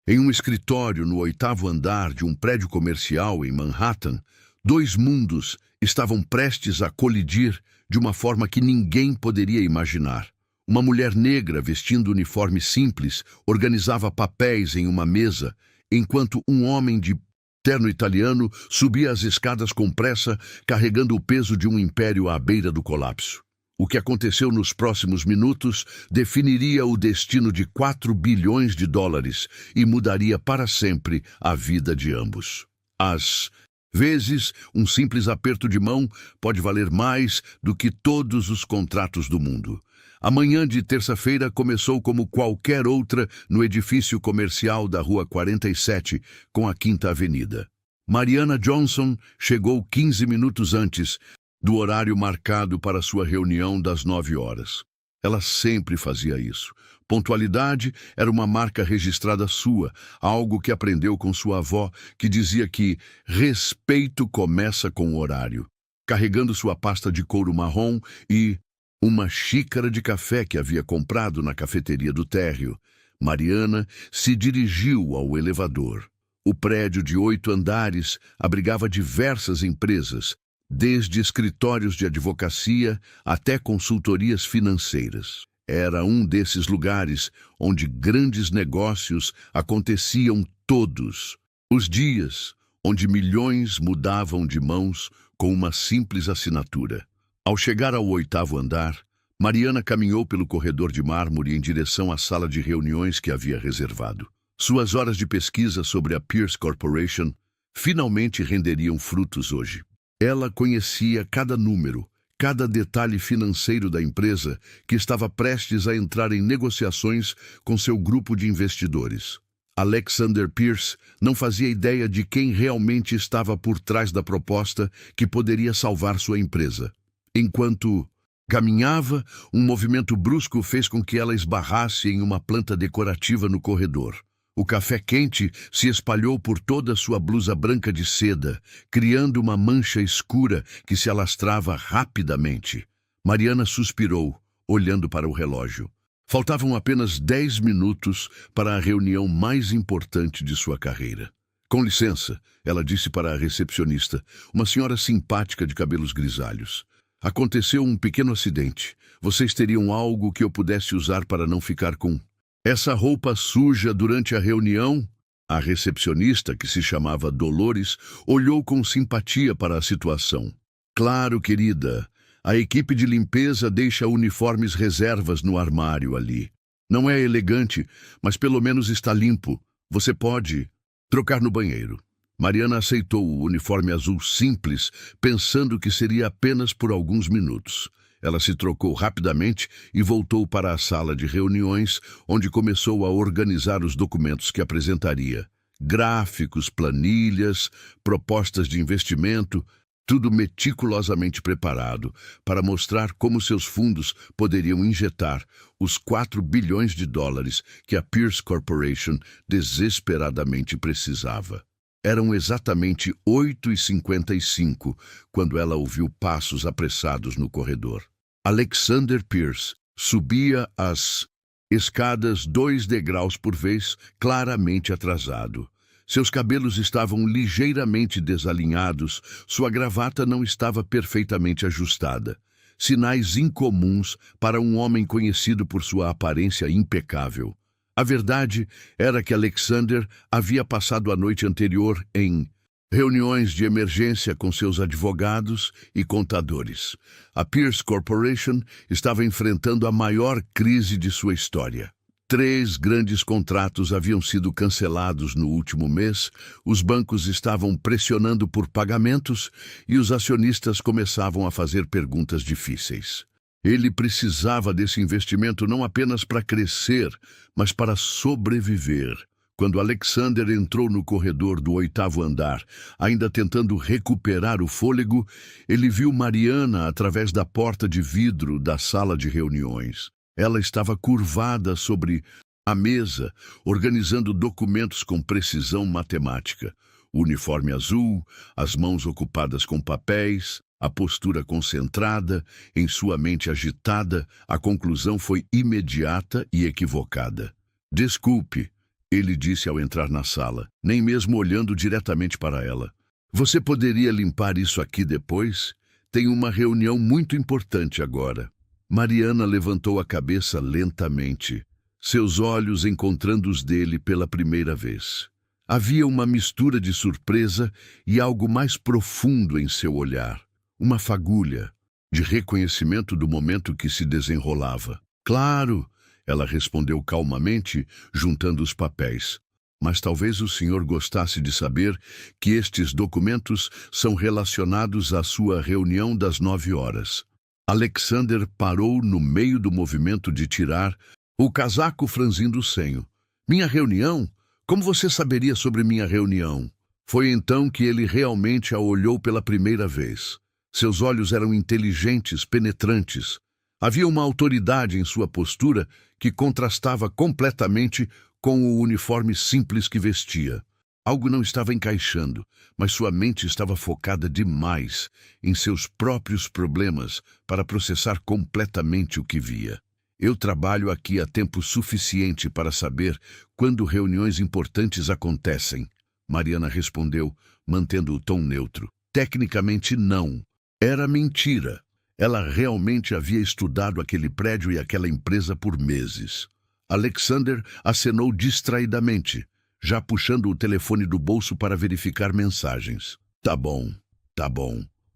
Em um escritório no 8º andar de um prédio comercial em Manhattan, dois mundos estavam prestes a colidir de uma forma que ninguém poderia imaginar. Uma mulher negra vestindo uniforme simples organizava papéis em uma mesa, enquanto um homem de terno italiano subia as escadas com pressa, carregando o peso de um império à beira do colapso. O que aconteceu nos próximos minutos definiria o destino de 4 bilhões de dólares e mudaria para sempre a vida de ambos. Às vezes, um simples aperto de mão pode valer mais do que todos os contratos do mundo. A manhã de terça-feira começou como qualquer outra no edifício comercial da Rua 47, com a Quinta Avenida. Mariana Johnson chegou 15 minutos antes do horário marcado para sua reunião das 9 horas. Ela sempre fazia isso. Pontualidade era uma marca registrada sua, algo que aprendeu com sua avó, que dizia que respeito começa com o horário. Carregando sua pasta de couro marrom e uma xícara de café que havia comprado na cafeteria do térreo, Mariana se dirigiu ao elevador. O prédio de 8 andares abrigava diversas empresas, desde escritórios de advocacia até consultorias financeiras. Era um desses lugares onde grandes negócios aconteciam todos os dias, onde milhões mudavam de mãos com uma simples assinatura. Ao chegar ao 8º andar, Mariana caminhou pelo corredor de mármore em direção à sala de reuniões que havia reservado. Suas horas de pesquisa sobre a Pierce Corporation finalmente renderiam frutos hoje. Ela conhecia cada número, cada detalhe financeiro da empresa que estava prestes a entrar em negociações com seu grupo de investidores. Alexander Pierce não fazia ideia de quem realmente estava por trás da proposta que poderia salvar sua empresa. Enquanto caminhava, um movimento brusco fez com que ela esbarrasse em uma planta decorativa no corredor. O café quente se espalhou por toda sua blusa branca de seda, criando uma mancha escura que se alastrava rapidamente. Mariana suspirou, olhando para o relógio. Faltavam apenas 10 minutos para a reunião mais importante de sua carreira. Com licença, ela disse para a recepcionista, uma senhora simpática de cabelos grisalhos. Aconteceu um pequeno acidente. Vocês teriam algo que eu pudesse usar para não ficar com essa roupa suja durante a reunião? A recepcionista, que se chamava Dolores, olhou com simpatia para a situação. Claro, querida. A equipe de limpeza deixa uniformes reservas no armário ali. Não é elegante, mas pelo menos está limpo. Você pode trocar no banheiro. Mariana aceitou o uniforme azul simples, pensando que seria apenas por alguns minutos. Ela se trocou rapidamente e voltou para a sala de reuniões, onde começou a organizar os documentos que apresentaria. Gráficos, planilhas, propostas de investimento, tudo meticulosamente preparado para mostrar como seus fundos poderiam injetar os 4 bilhões de dólares que a Pierce Corporation desesperadamente precisava. Eram exatamente 8h55 quando ela ouviu passos apressados no corredor. Alexander Pierce subia as escadas 2 degraus por vez, claramente atrasado. Seus cabelos estavam ligeiramente desalinhados, sua gravata não estava perfeitamente ajustada. Sinais incomuns para um homem conhecido por sua aparência impecável. A verdade era que Alexander havia passado a noite anterior em reuniões de emergência com seus advogados e contadores. A Pierce Corporation estava enfrentando a maior crise de sua história. 3 grandes contratos haviam sido cancelados no último mês, os bancos estavam pressionando por pagamentos e os acionistas começavam a fazer perguntas difíceis. Ele precisava desse investimento não apenas para crescer, mas para sobreviver. Quando Alexander entrou no corredor do 8º andar, ainda tentando recuperar o fôlego, ele viu Mariana através da porta de vidro da sala de reuniões. Ela estava curvada sobre a mesa, organizando documentos com precisão matemática. O uniforme azul, as mãos ocupadas com papéis, a postura concentrada, em sua mente agitada, a conclusão foi imediata e equivocada. Desculpe, ele disse ao entrar na sala, nem mesmo olhando diretamente para ela. Você poderia limpar isso aqui depois? Tem uma reunião muito importante agora. Mariana levantou a cabeça lentamente, seus olhos encontrando os dele pela primeira vez. Havia uma mistura de surpresa e algo mais profundo em seu olhar, uma fagulha de reconhecimento do momento que se desenrolava. Claro, ela respondeu calmamente, juntando os papéis. Mas talvez o senhor gostasse de saber que estes documentos são relacionados à sua reunião das 9 horas. Alexander parou no meio do movimento de tirar o casaco, franzindo o senho. Minha reunião? Como você saberia sobre minha reunião? Foi então que ele realmente a olhou pela primeira vez. Seus olhos eram inteligentes, penetrantes. Havia uma autoridade em sua postura que contrastava completamente com o uniforme simples que vestia. Algo não estava encaixando, mas sua mente estava focada demais em seus próprios problemas para processar completamente o que via. Eu trabalho aqui há tempo suficiente para saber quando reuniões importantes acontecem, Mariana respondeu, mantendo o tom neutro. Tecnicamente não. Era mentira. Ela realmente havia estudado aquele prédio e aquela empresa por meses. Alexander acenou distraidamente, já puxando o telefone do bolso para verificar mensagens. Tá bom.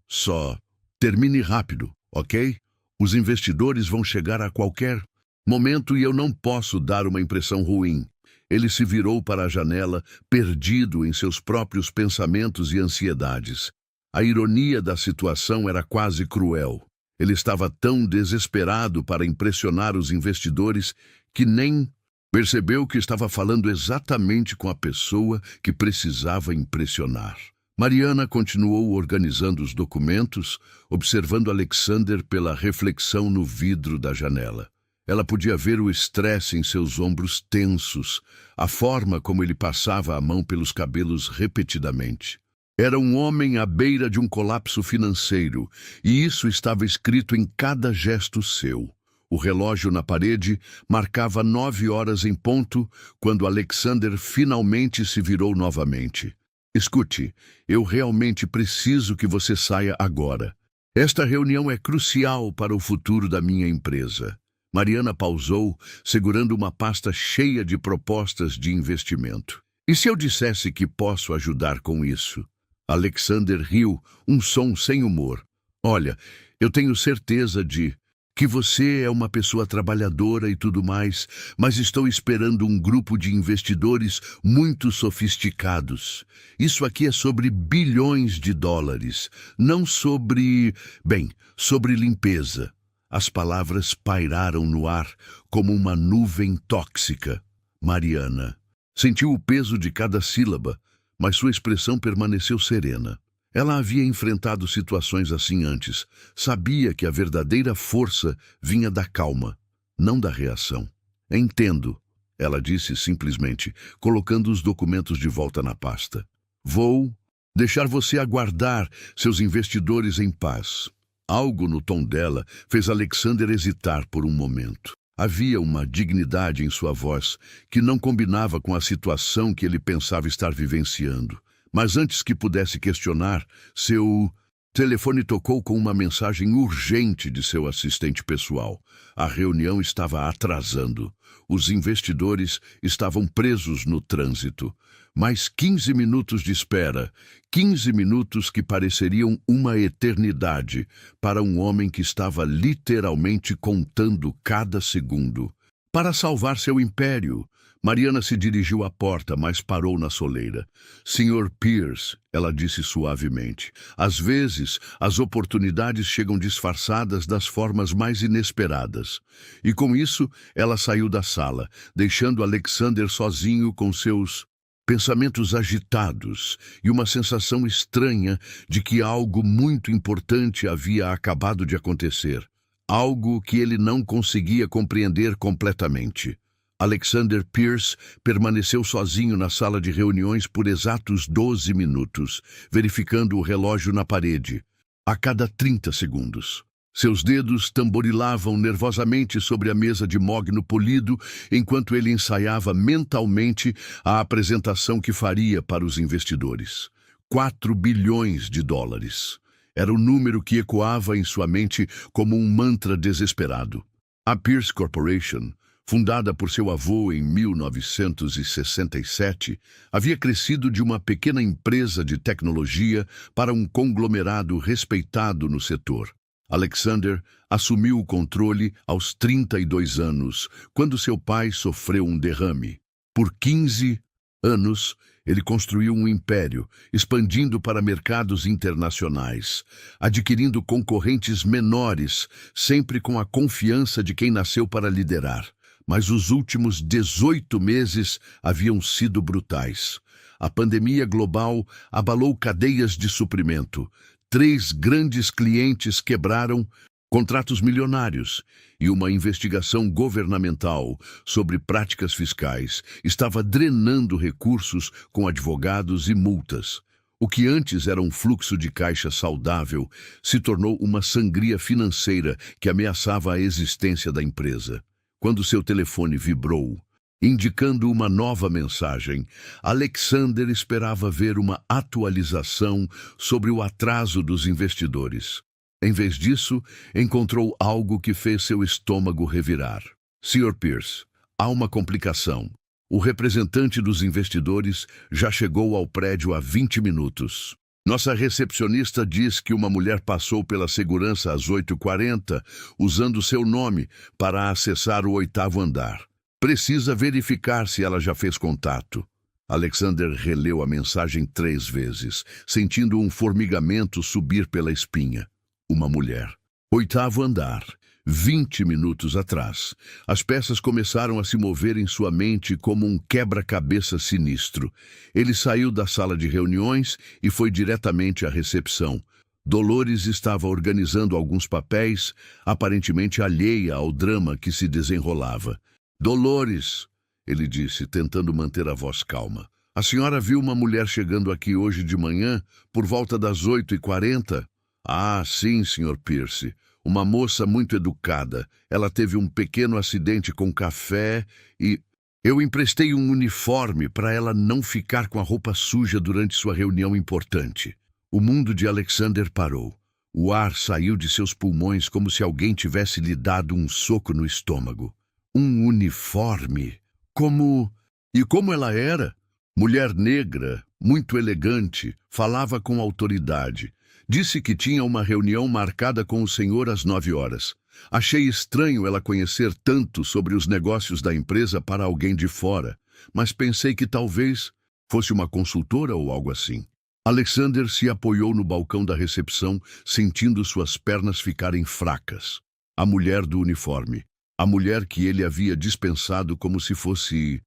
Só termine rápido, ok? Os investidores vão chegar a qualquer momento e eu não posso dar uma impressão ruim. Ele se virou para a janela, perdido em seus próprios pensamentos e ansiedades. A ironia da situação era quase cruel. Ele estava tão desesperado para impressionar os investidores que nem percebeu que estava falando exatamente com a pessoa que precisava impressionar. Mariana continuou organizando os documentos, observando Alexander pela reflexão no vidro da janela. Ela podia ver o estresse em seus ombros tensos, a forma como ele passava a mão pelos cabelos repetidamente. Era um homem à beira de um colapso financeiro, e isso estava escrito em cada gesto seu. O relógio na parede marcava 9 horas em ponto, quando Alexander finalmente se virou novamente. Escute, eu realmente preciso que você saia agora. Esta reunião é crucial para o futuro da minha empresa. Mariana pausou, segurando uma pasta cheia de propostas de investimento. E se eu dissesse que posso ajudar com isso? Alexander riu, um som sem humor. Olha, eu tenho certeza de que você é uma pessoa trabalhadora e tudo mais, mas estou esperando um grupo de investidores muito sofisticados. Isso aqui é sobre bilhões de dólares, não sobre, sobre limpeza. As palavras pairaram no ar como uma nuvem tóxica. Mariana sentiu o peso de cada sílaba, mas sua expressão permaneceu serena. Ela havia enfrentado situações assim antes. Sabia que a verdadeira força vinha da calma, não da reação. Entendo, ela disse simplesmente, colocando os documentos de volta na pasta. Vou deixar você aguardar seus investidores em paz. Algo no tom dela fez Alexander hesitar por um momento. Havia uma dignidade em sua voz que não combinava com a situação que ele pensava estar vivenciando. Mas antes que pudesse questionar, seu telefone tocou com uma mensagem urgente de seu assistente pessoal. A reunião estava atrasando. Os investidores estavam presos no trânsito. Mais 15 minutos de espera, 15 minutos que pareceriam uma eternidade para um homem que estava literalmente contando cada segundo. Para salvar seu império, Mariana se dirigiu à porta, mas parou na soleira. Sr. Pierce, ela disse suavemente, às vezes as oportunidades chegam disfarçadas das formas mais inesperadas. E com isso, ela saiu da sala, deixando Alexander sozinho com seus pensamentos agitados e uma sensação estranha de que algo muito importante havia acabado de acontecer. Algo que ele não conseguia compreender completamente. Alexander Pierce permaneceu sozinho na sala de reuniões por exatos 12 minutos, verificando o relógio na parede, a cada 30 segundos. Seus dedos tamborilavam nervosamente sobre a mesa de mogno polido enquanto ele ensaiava mentalmente a apresentação que faria para os investidores. 4 bilhões de dólares. Era o número que ecoava em sua mente como um mantra desesperado. A Pierce Corporation, fundada por seu avô em 1967, havia crescido de uma pequena empresa de tecnologia para um conglomerado respeitado no setor. Alexander assumiu o controle aos 32 anos, quando seu pai sofreu um derrame. Por 15 anos, ele construiu um império, expandindo para mercados internacionais, adquirindo concorrentes menores, sempre com a confiança de quem nasceu para liderar. Mas os últimos 18 meses haviam sido brutais. A pandemia global abalou cadeias de suprimento. 3 grandes clientes quebraram, contratos milionários e uma investigação governamental sobre práticas fiscais estava drenando recursos com advogados e multas. O que antes era um fluxo de caixa saudável se tornou uma sangria financeira que ameaçava a existência da empresa. Quando seu telefone vibrou, indicando uma nova mensagem, Alexander esperava ver uma atualização sobre o atraso dos investidores. Em vez disso, encontrou algo que fez seu estômago revirar. Sr. Pierce, há uma complicação. O representante dos investidores já chegou ao prédio há 20 minutos. Nossa recepcionista diz que uma mulher passou pela segurança às 8h40, usando seu nome para acessar o 8º andar. Precisa verificar se ela já fez contato. Alexander releu a mensagem 3 vezes, sentindo um formigamento subir pela espinha. Uma mulher. 8º andar. 20 minutos atrás. As peças começaram a se mover em sua mente como um quebra-cabeça sinistro. Ele saiu da sala de reuniões e foi diretamente à recepção. Dolores estava organizando alguns papéis, aparentemente alheia ao drama que se desenrolava. Dolores, ele disse, tentando manter a voz calma. A senhora viu uma mulher chegando aqui hoje de manhã, por volta das 8h40? Ah, sim, Sr. Pierce. Uma moça muito educada. Ela teve um pequeno acidente com café e... Eu emprestei um uniforme para ela não ficar com a roupa suja durante sua reunião importante. O mundo de Alexander parou. O ar saiu de seus pulmões como se alguém tivesse lhe dado um soco no estômago. Um uniforme? Como... E como ela era? Mulher negra, muito elegante, falava com autoridade. Disse que tinha uma reunião marcada com o senhor às 9h. Achei estranho ela conhecer tanto sobre os negócios da empresa para alguém de fora, mas pensei que talvez fosse uma consultora ou algo assim. Alexander se apoiou no balcão da recepção, sentindo suas pernas ficarem fracas. A mulher do uniforme. A mulher que ele havia dispensado como se fosse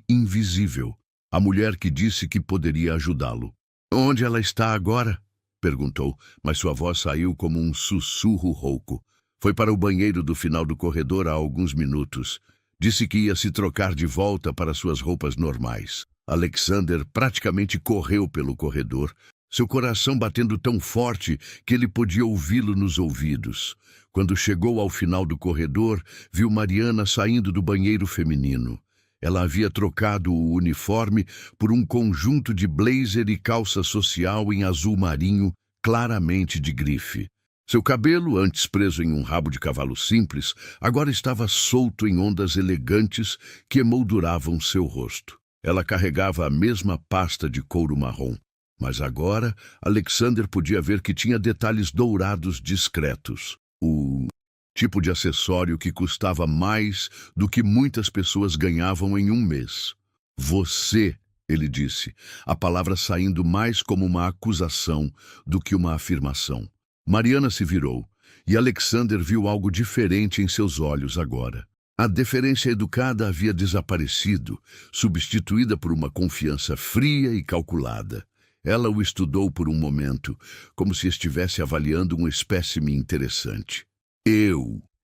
invisível. A mulher que disse que poderia ajudá-lo. Onde ela está agora? Perguntou, mas sua voz saiu como um sussurro rouco. Foi para o banheiro do final do corredor há alguns minutos. Disse que ia se trocar de volta para suas roupas normais. Alexander praticamente correu pelo corredor, seu coração batendo tão forte que ele podia ouvi-lo nos ouvidos. Quando chegou ao final do corredor, viu Mariana saindo do banheiro feminino. Ela havia trocado o uniforme por um conjunto de blazer e calça social em azul marinho, claramente de grife. Seu cabelo, antes preso em um rabo de cavalo simples, agora estava solto em ondas elegantes que emolduravam seu rosto. Ela carregava a mesma pasta de couro marrom, mas agora Alexander podia ver que tinha detalhes dourados discretos. O tipo de acessório que custava mais do que muitas pessoas ganhavam em um mês. Você, ele disse, a palavra saindo mais como uma acusação do que uma afirmação. Mariana se virou, e Alexander viu algo diferente em seus olhos agora. A deferência educada havia desaparecido, substituída por uma confiança fria e calculada. Ela o estudou por um momento, como se estivesse avaliando um espécime interessante.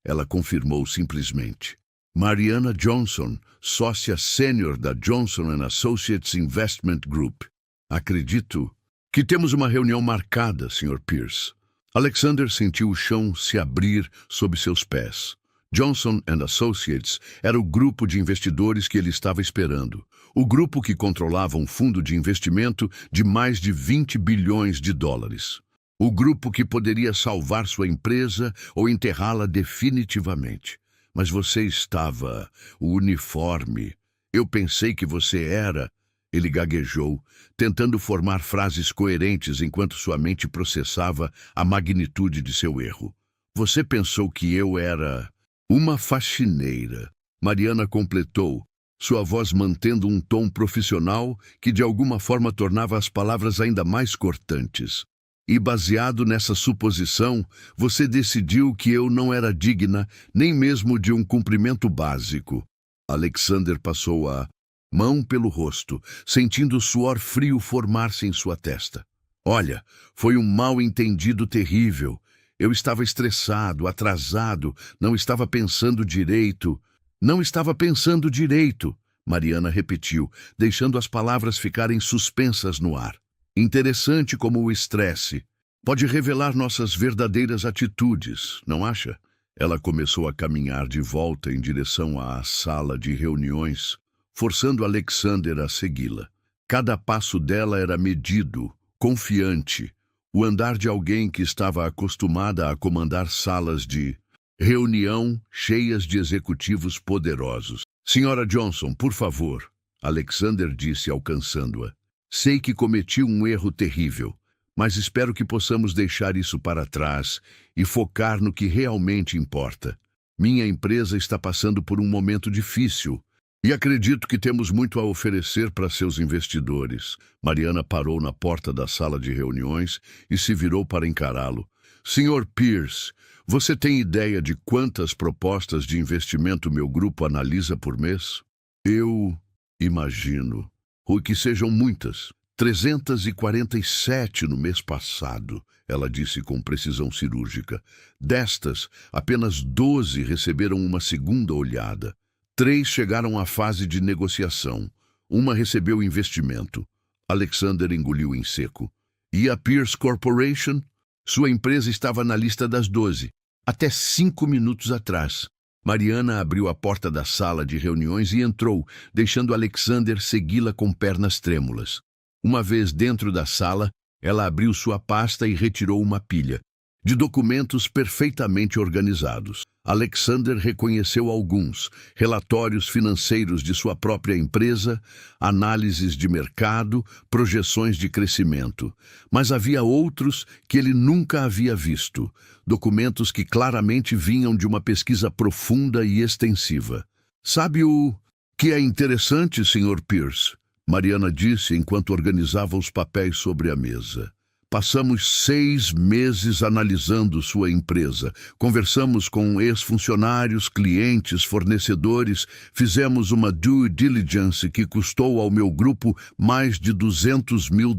Ela confirmou simplesmente. Mariana Johnson, sócia sênior da Johnson & Associates Investment Group. Acredito que temos uma reunião marcada, Sr. Pierce. Alexander sentiu o chão se abrir sob seus pés. Johnson & Associates era o grupo de investidores que ele estava esperando. O grupo que controlava um fundo de investimento de mais de 20 bilhões de dólares. O grupo que poderia salvar sua empresa ou enterrá-la definitivamente. Mas você estava... o uniforme. Eu pensei que você era... Ele gaguejou, tentando formar frases coerentes enquanto sua mente processava a magnitude de seu erro. Você pensou que eu era... uma faxineira. Mariana completou, sua voz mantendo um tom profissional que de alguma forma tornava as palavras ainda mais cortantes. E baseado nessa suposição, você decidiu que eu não era digna nem mesmo de um cumprimento básico. Alexander passou a mão pelo rosto, sentindo o suor frio formar-se em sua testa. Olha, foi um mal-entendido terrível. Eu estava estressado, atrasado, não estava pensando direito. Não estava pensando direito, Mariana repetiu, deixando as palavras ficarem suspensas no ar. Interessante como o estresse pode revelar nossas verdadeiras atitudes, não acha? Ela começou a caminhar de volta em direção à sala de reuniões, forçando Alexander a segui-la. Cada passo dela era medido, confiante, o andar de alguém que estava acostumada a comandar salas de reunião cheias de executivos poderosos. Senhora Johnson, por favor, Alexander disse alcançando-a. Sei que cometi um erro terrível, mas espero que possamos deixar isso para trás e focar no que realmente importa. Minha empresa está passando por um momento difícil e acredito que temos muito a oferecer para seus investidores. Mariana parou na porta da sala de reuniões e se virou para encará-lo. Senhor Pierce, você tem ideia de quantas propostas de investimento meu grupo analisa por mês? Eu imagino. Ou que sejam muitas. 347 no mês passado, ela disse com precisão cirúrgica. Destas, apenas 12 receberam uma segunda olhada. 3 chegaram à fase de negociação. Uma recebeu investimento. Alexander engoliu em seco. E a Pierce Corporation? Sua empresa estava na lista das 12, até 5 minutos atrás. Mariana abriu a porta da sala de reuniões e entrou, deixando Alexander segui-la com pernas trêmulas. Uma vez dentro da sala, ela abriu sua pasta e retirou uma pilha de documentos perfeitamente organizados. Alexander reconheceu alguns: relatórios financeiros de sua própria empresa, análises de mercado, projeções de crescimento. Mas havia outros que ele nunca havia visto, documentos que claramente vinham de uma pesquisa profunda e extensiva. Sabe o que é interessante, Sr. Pierce? Mariana disse enquanto organizava os papéis sobre a mesa. Passamos 6 meses analisando sua empresa. Conversamos com ex-funcionários, clientes, fornecedores. Fizemos uma due diligence que custou ao meu grupo mais de $200 mil.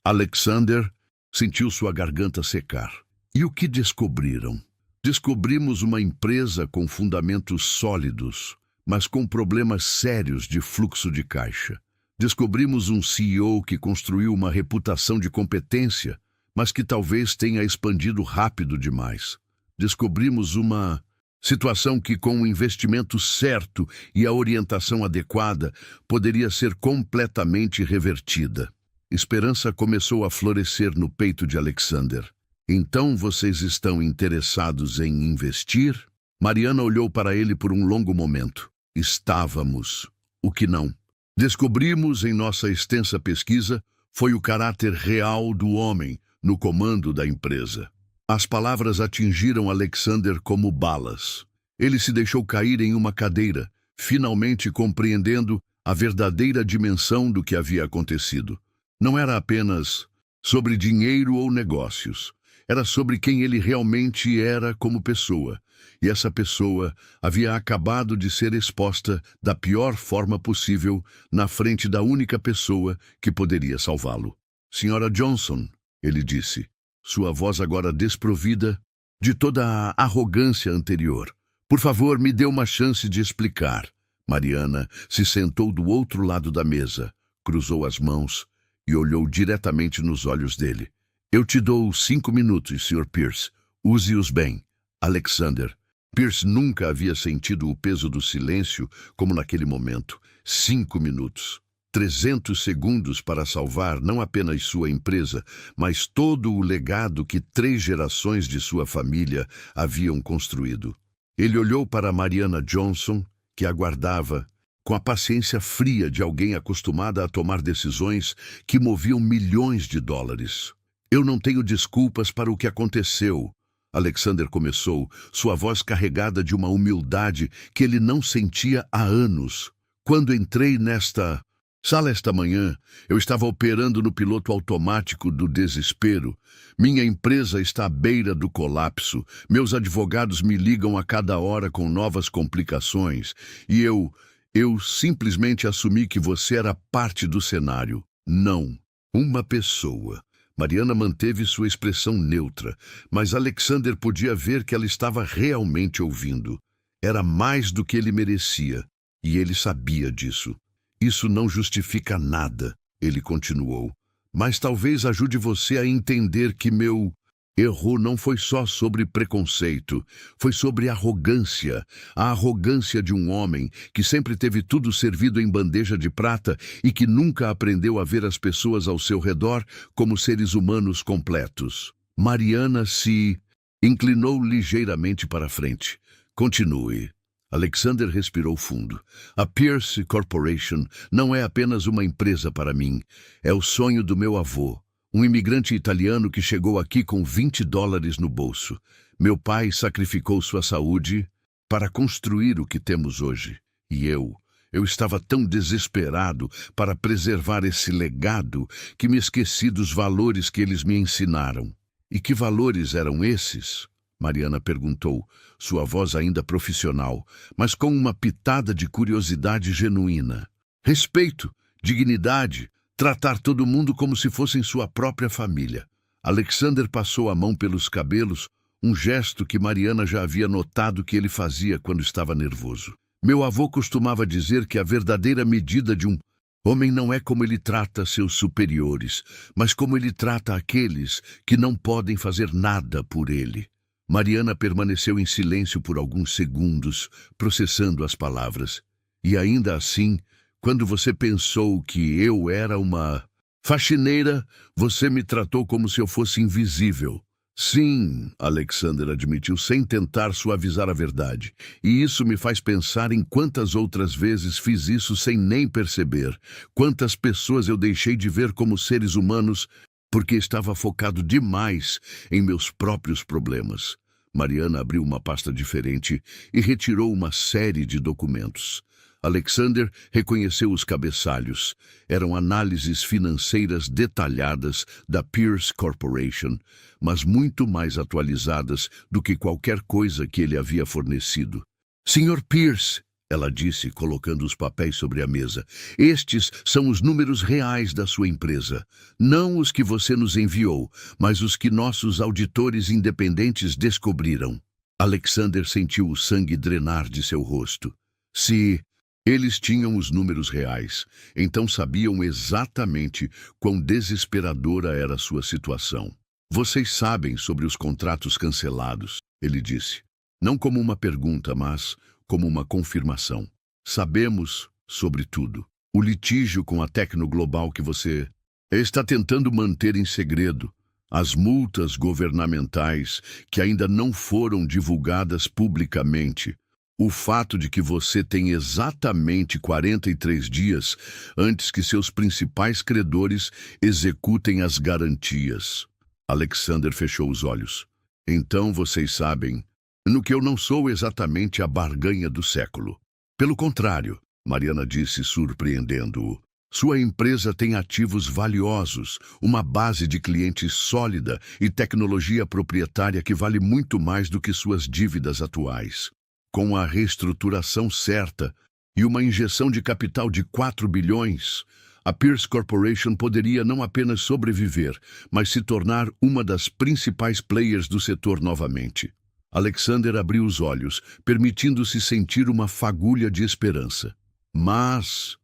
Alexander sentiu sua garganta secar. E o que descobriram? Descobrimos uma empresa com fundamentos sólidos, mas com problemas sérios de fluxo de caixa. Descobrimos um CEO que construiu uma reputação de competência, mas que talvez tenha expandido rápido demais. Descobrimos uma situação que, com o investimento certo e a orientação adequada, poderia ser completamente revertida. Esperança começou a florescer no peito de Alexander. Então vocês estão interessados em investir? Mariana olhou para ele por um longo momento. Estávamos. O que não? Descobrimos em nossa extensa pesquisa foi o caráter real do homem no comando da empresa. As palavras atingiram Alexander como balas. Ele se deixou cair em uma cadeira, finalmente compreendendo a verdadeira dimensão do que havia acontecido. Não era apenas sobre dinheiro ou negócios. Era sobre quem ele realmente era como pessoa. E essa pessoa havia acabado de ser exposta da pior forma possível na frente da única pessoa que poderia salvá-lo. Senhora Johnson, ele disse, sua voz agora desprovida de toda a arrogância anterior. Por favor, me dê uma chance de explicar. Mariana se sentou do outro lado da mesa, cruzou as mãos e olhou diretamente nos olhos dele. Eu te dou 5 minutos, Sr. Pierce. Use-os bem. Alexander. Pierce nunca havia sentido o peso do silêncio como naquele momento. 5 minutos. 300 segundos para salvar não apenas sua empresa, mas todo o legado que 3 gerações de sua família haviam construído. Ele olhou para Mariana Johnson, que aguardava, com a paciência fria de alguém acostumada a tomar decisões que moviam milhões de dólares. Eu não tenho desculpas para o que aconteceu. Alexander começou, sua voz carregada de uma humildade que ele não sentia há anos. Quando entrei nesta sala esta manhã, eu estava operando no piloto automático do desespero. Minha empresa está à beira do colapso. Meus advogados me ligam a cada hora com novas complicações. E eu simplesmente assumi que você era parte do cenário. Não, uma pessoa. Mariana manteve sua expressão neutra, mas Alexander podia ver que ela estava realmente ouvindo. Era mais do que ele merecia, e ele sabia disso. Isso não justifica nada, ele continuou, mas talvez ajude você a entender que meu erro não foi só sobre preconceito, foi sobre arrogância, a arrogância de um homem que sempre teve tudo servido em bandeja de prata e que nunca aprendeu a ver as pessoas ao seu redor como seres humanos completos. Mariana se inclinou ligeiramente para a frente. Continue. Alexander respirou fundo. A Pierce Corporation não é apenas uma empresa para mim, é o sonho do meu avô. Um imigrante italiano que chegou aqui com $20 no bolso. Meu pai sacrificou sua saúde para construir o que temos hoje. E eu estava tão desesperado para preservar esse legado que me esqueci dos valores que eles me ensinaram. E que valores eram esses? Mariana perguntou, sua voz ainda profissional, mas com uma pitada de curiosidade genuína. Respeito, dignidade, tratar todo mundo como se fossem sua própria família. Alexander passou a mão pelos cabelos, um gesto que Mariana já havia notado que ele fazia quando estava nervoso. Meu avô costumava dizer que a verdadeira medida de um homem não é como ele trata seus superiores, mas como ele trata aqueles que não podem fazer nada por ele. Mariana permaneceu em silêncio por alguns segundos, processando as palavras. E ainda assim, quando você pensou que eu era uma faxineira, você me tratou como se eu fosse invisível. Sim, Alexander admitiu sem tentar suavizar a verdade. E isso me faz pensar em quantas outras vezes fiz isso sem nem perceber. Quantas pessoas eu deixei de ver como seres humanos porque estava focado demais em meus próprios problemas. Mariana abriu uma pasta diferente e retirou uma série de documentos. Alexander reconheceu os cabeçalhos. Eram análises financeiras detalhadas da Pierce Corporation, mas muito mais atualizadas do que qualquer coisa que ele havia fornecido. Sr. Pierce, ela disse, colocando os papéis sobre a mesa, estes são os números reais da sua empresa. Não os que você nos enviou, mas os que nossos auditores independentes descobriram. Alexander sentiu o sangue drenar de seu rosto. Se eles tinham os números reais, então sabiam exatamente quão desesperadora era a sua situação. Vocês sabem sobre os contratos cancelados, ele disse. Não como uma pergunta, mas como uma confirmação. Sabemos sobre tudo. O litígio com a Tecnoglobal que você está tentando manter em segredo. As multas governamentais que ainda não foram divulgadas publicamente. O fato de que você tem exatamente 43 dias antes que seus principais credores executem as garantias. Alexander fechou os olhos. Então vocês sabem, no que eu não sou exatamente a barganha do século. Pelo contrário, Mariana disse surpreendendo-o. Sua empresa tem ativos valiosos, uma base de clientes sólida e tecnologia proprietária que vale muito mais do que suas dívidas atuais. Com a reestruturação certa e uma injeção de capital de 4 bilhões, a Pierce Corporation poderia não apenas sobreviver, mas se tornar uma das principais players do setor novamente. Alexander abriu os olhos, permitindo-se sentir uma fagulha de esperança. Mas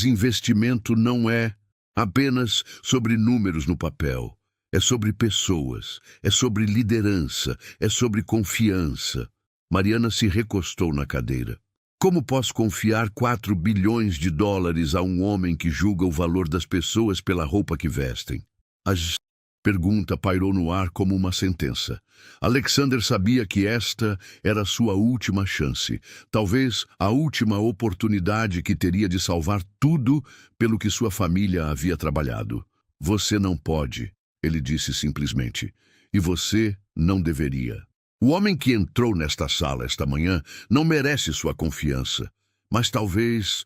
investimento não é apenas sobre números no papel. É sobre pessoas, é sobre liderança, é sobre confiança. Mariana se recostou na cadeira. Como posso confiar 4 bilhões de dólares a um homem que julga o valor das pessoas pela roupa que vestem? A pergunta pairou no ar como uma sentença. Alexander sabia que esta era sua última chance, talvez a última oportunidade que teria de salvar tudo pelo que sua família havia trabalhado. Você não pode, ele disse simplesmente, e você não deveria. O homem que entrou nesta sala esta manhã não merece sua confiança, mas talvez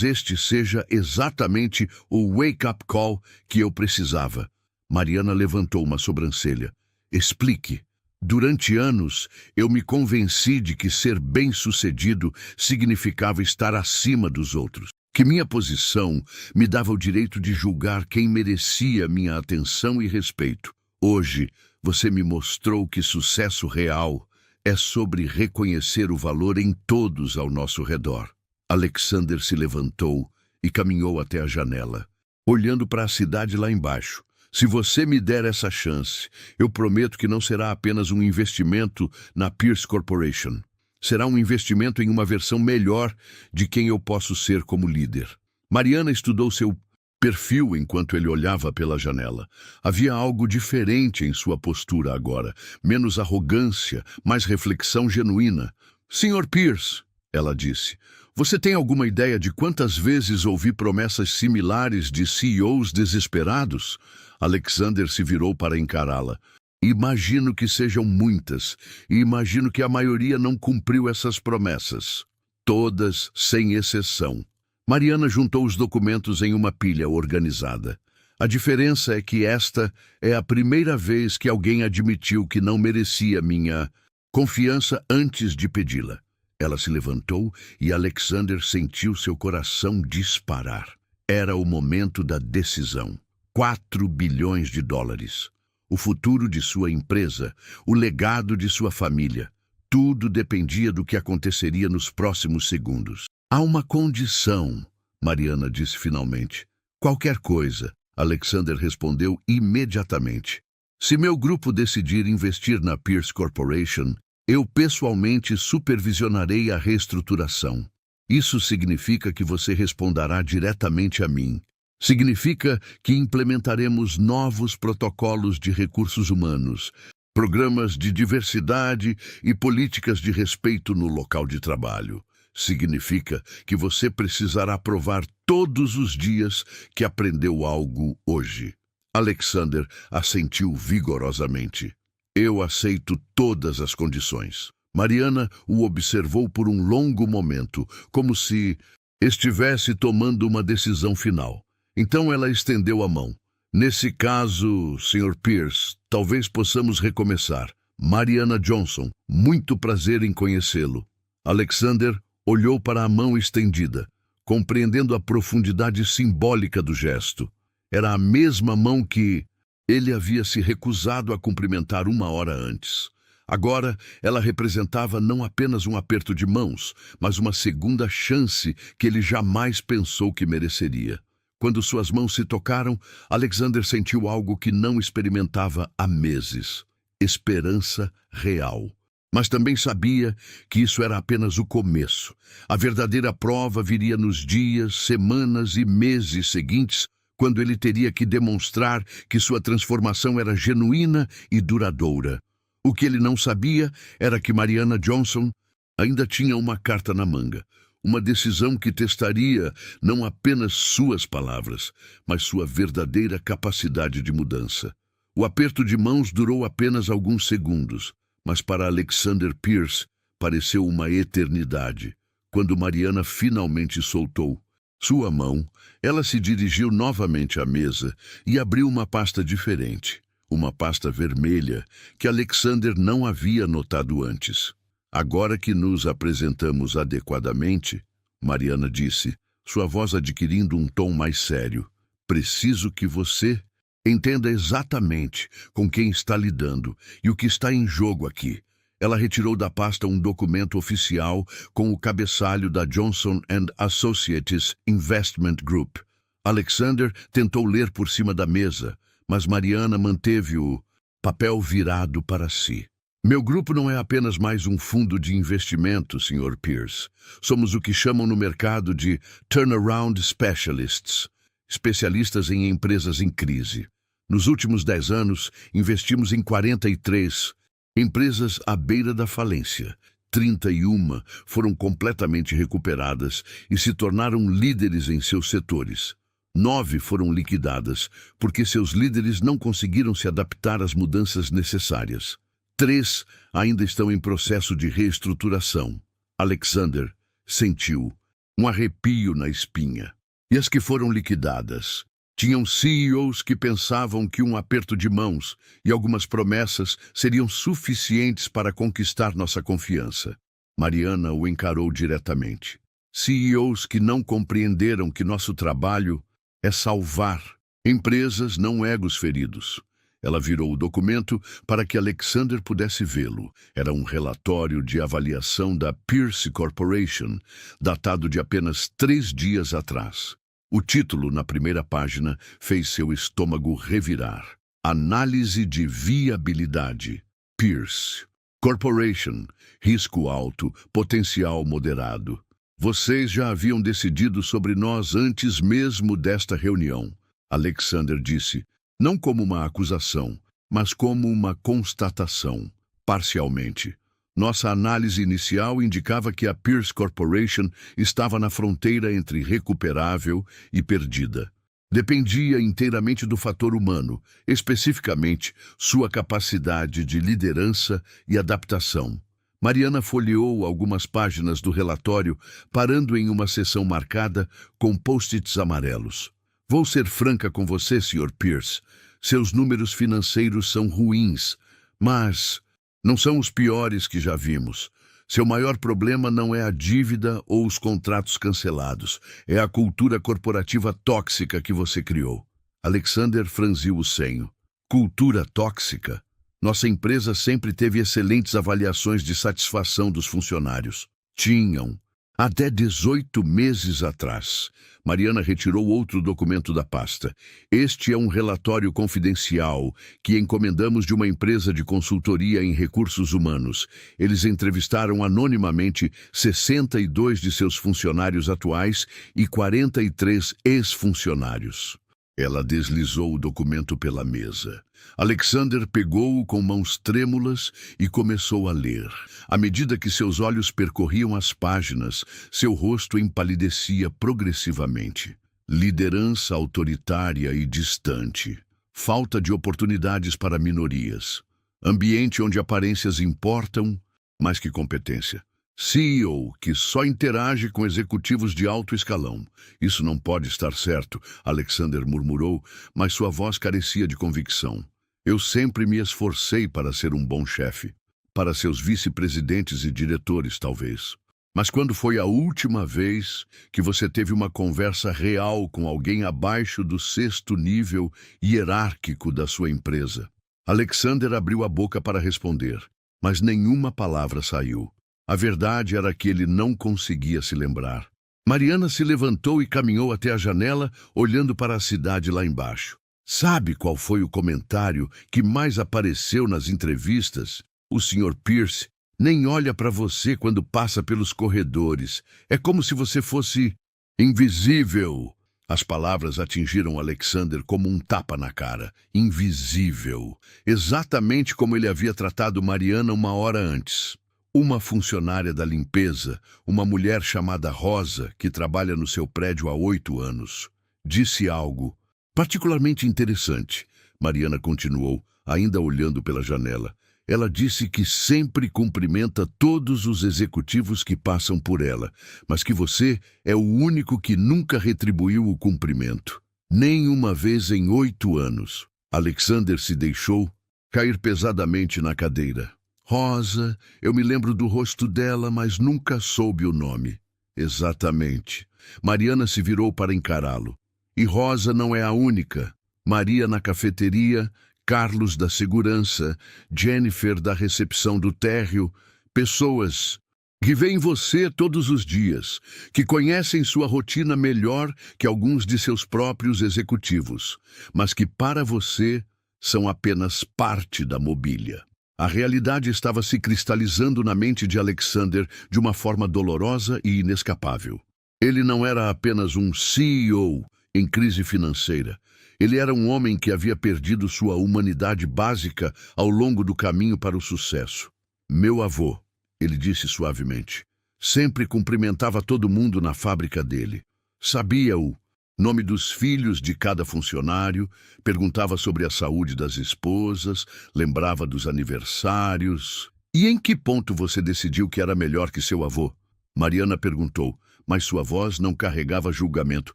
este seja exatamente o wake-up call que eu precisava. Mariana levantou uma sobrancelha. Explique. Durante anos, eu me convenci de que ser bem-sucedido significava estar acima dos outros, que minha posição me dava o direito de julgar quem merecia minha atenção e respeito. Hoje, você me mostrou que sucesso real é sobre reconhecer o valor em todos ao nosso redor. Alexander se levantou e caminhou até a janela, olhando para a cidade lá embaixo. Se você me der essa chance, eu prometo que não será apenas um investimento na Pierce Corporation. Será um investimento em uma versão melhor de quem eu posso ser como líder. Mariana estudou seu perfil enquanto ele olhava pela janela. Havia algo diferente em sua postura agora, menos arrogância, mais reflexão genuína. Sr. Pierce, ela disse, você tem alguma ideia de quantas vezes ouvi promessas similares de CEOs desesperados? Alexander se virou para encará-la. Imagino que sejam muitas, e imagino que a maioria não cumpriu essas promessas. Todas, sem exceção. Mariana juntou os documentos em uma pilha organizada. A diferença é que esta é a primeira vez que alguém admitiu que não merecia minha confiança antes de pedi-la. Ela se levantou e Alexander sentiu seu coração disparar. Era o momento da decisão. 4 bilhões de dólares. O futuro de sua empresa, o legado de sua família. Tudo dependia do que aconteceria nos próximos segundos. Há uma condição, Mariana disse finalmente. Qualquer coisa, Alexander respondeu imediatamente. Se meu grupo decidir investir na Pierce Corporation, eu pessoalmente supervisionarei a reestruturação. Isso significa que você responderá diretamente a mim. Significa que implementaremos novos protocolos de recursos humanos, programas de diversidade e políticas de respeito no local de trabalho. Significa que você precisará provar todos os dias que aprendeu algo hoje. Alexander assentiu vigorosamente. Eu aceito todas as condições. Mariana o observou por um longo momento, como se estivesse tomando uma decisão final. Então ela estendeu a mão. Nesse caso, Sr. Pierce, talvez possamos recomeçar. Mariana Johnson, muito prazer em conhecê-lo. Alexander olhou para a mão estendida, compreendendo a profundidade simbólica do gesto. Era a mesma mão que ele havia se recusado a cumprimentar 1 hora antes. Agora, ela representava não apenas um aperto de mãos, mas uma segunda chance que ele jamais pensou que mereceria. Quando suas mãos se tocaram, Alexander sentiu algo que não experimentava há meses. Esperança real. Mas também sabia que isso era apenas o começo. A verdadeira prova viria nos dias, semanas e meses seguintes, quando ele teria que demonstrar que sua transformação era genuína e duradoura. O que ele não sabia era que Mariana Johnson ainda tinha uma carta na manga. Uma decisão que testaria não apenas suas palavras, mas sua verdadeira capacidade de mudança. O aperto de mãos durou apenas alguns segundos, mas para Alexander Pierce pareceu uma eternidade. Quando Mariana finalmente soltou sua mão, ela se dirigiu novamente à mesa e abriu uma pasta diferente, uma pasta vermelha que Alexander não havia notado antes. Agora que nos apresentamos adequadamente, Mariana disse, sua voz adquirindo um tom mais sério, preciso que você entenda exatamente com quem está lidando e o que está em jogo aqui. Ela retirou da pasta um documento oficial com o cabeçalho da Johnson & Associates Investment Group. Alexander tentou ler por cima da mesa, mas Mariana manteve o papel virado para si. Meu grupo não é apenas mais um fundo de investimento, Sr. Pierce. Somos o que chamam no mercado de turnaround specialists, especialistas em empresas em crise. Nos últimos 10 anos, investimos em 43 empresas à beira da falência. 31 foram completamente recuperadas e se tornaram líderes em seus setores. 9 foram liquidadas porque seus líderes não conseguiram se adaptar às mudanças necessárias. 3 ainda estão em processo de reestruturação. Alexander sentiu um arrepio na espinha. E as que foram liquidadas tinham CEOs que pensavam que um aperto de mãos e algumas promessas seriam suficientes para conquistar nossa confiança. Mariana o encarou diretamente. CEOs que não compreenderam que nosso trabalho é salvar empresas, não egos feridos. Ela virou o documento para que Alexander pudesse vê-lo. Era um relatório de avaliação da Pierce Corporation, datado de apenas 3 dias atrás. O título, na primeira página, fez seu estômago revirar. Análise de viabilidade. Pierce Corporation. Risco alto, potencial moderado. Vocês já haviam decidido sobre nós antes mesmo desta reunião, Alexander disse, não como uma acusação, mas como uma constatação, parcialmente. Nossa análise inicial indicava que a Pierce Corporation estava na fronteira entre recuperável e perdida. Dependia inteiramente do fator humano, especificamente sua capacidade de liderança e adaptação. Mariana folheou algumas páginas do relatório, parando em uma seção marcada com post-its amarelos. Vou ser franca com você, Sr. Pierce. Seus números financeiros são ruins, mas não são os piores que já vimos. Seu maior problema não é a dívida ou os contratos cancelados. É a cultura corporativa tóxica que você criou. Alexander franziu o senho. Cultura tóxica? Nossa empresa sempre teve excelentes avaliações de satisfação dos funcionários. Tinham. Até 18 meses atrás. Mariana retirou outro documento da pasta. Este é um relatório confidencial que encomendamos de uma empresa de consultoria em recursos humanos. Eles entrevistaram anonimamente 62 de seus funcionários atuais e 43 ex-funcionários. Ela deslizou o documento pela mesa. Alexander pegou-o com mãos trêmulas e começou a ler. À medida que seus olhos percorriam as páginas, seu rosto empalidecia progressivamente. Liderança autoritária e distante. Falta de oportunidades para minorias. Ambiente onde aparências importam mais que competência. CEO que só interage com executivos de alto escalão. Isso não pode estar certo, Alexander murmurou, mas sua voz carecia de convicção. Eu sempre me esforcei para ser um bom chefe. Para seus vice-presidentes e diretores, talvez. Mas quando foi a última vez que você teve uma conversa real com alguém abaixo do 6º nível hierárquico da sua empresa? Alexander abriu a boca para responder, mas nenhuma palavra saiu. A verdade era que ele não conseguia se lembrar. Mariana se levantou e caminhou até a janela, olhando para a cidade lá embaixo. Sabe qual foi o comentário que mais apareceu nas entrevistas? O Sr. Pierce nem olha para você quando passa pelos corredores. É como se você fosse invisível. As palavras atingiram Alexander como um tapa na cara. Invisível. Exatamente como ele havia tratado Mariana uma hora antes. Uma funcionária da limpeza, uma mulher chamada Rosa, que trabalha no seu prédio há 8 anos, disse algo particularmente interessante. Mariana continuou, ainda olhando pela janela. Ela disse que sempre cumprimenta todos os executivos que passam por ela, mas que você é o único que nunca retribuiu o cumprimento. Nem uma vez em 8 anos. Alexander se deixou cair pesadamente na cadeira. Rosa, eu me lembro do rosto dela, mas nunca soube o nome. Exatamente. Mariana se virou para encará-lo. E Rosa não é a única. Maria na cafeteria, Carlos da segurança, Jennifer da recepção do térreo, pessoas que veem você todos os dias, que conhecem sua rotina melhor que alguns de seus próprios executivos, mas que para você são apenas parte da mobília. A realidade estava se cristalizando na mente de Alexander de uma forma dolorosa e inescapável. Ele não era apenas um CEO em crise financeira. Ele era um homem que havia perdido sua humanidade básica ao longo do caminho para o sucesso. Meu avô, ele disse suavemente, sempre cumprimentava todo mundo na fábrica dele. Sabia o nome dos filhos de cada funcionário, perguntava sobre a saúde das esposas, lembrava dos aniversários. E em que ponto você decidiu que era melhor que seu avô? Mariana perguntou, mas sua voz não carregava julgamento,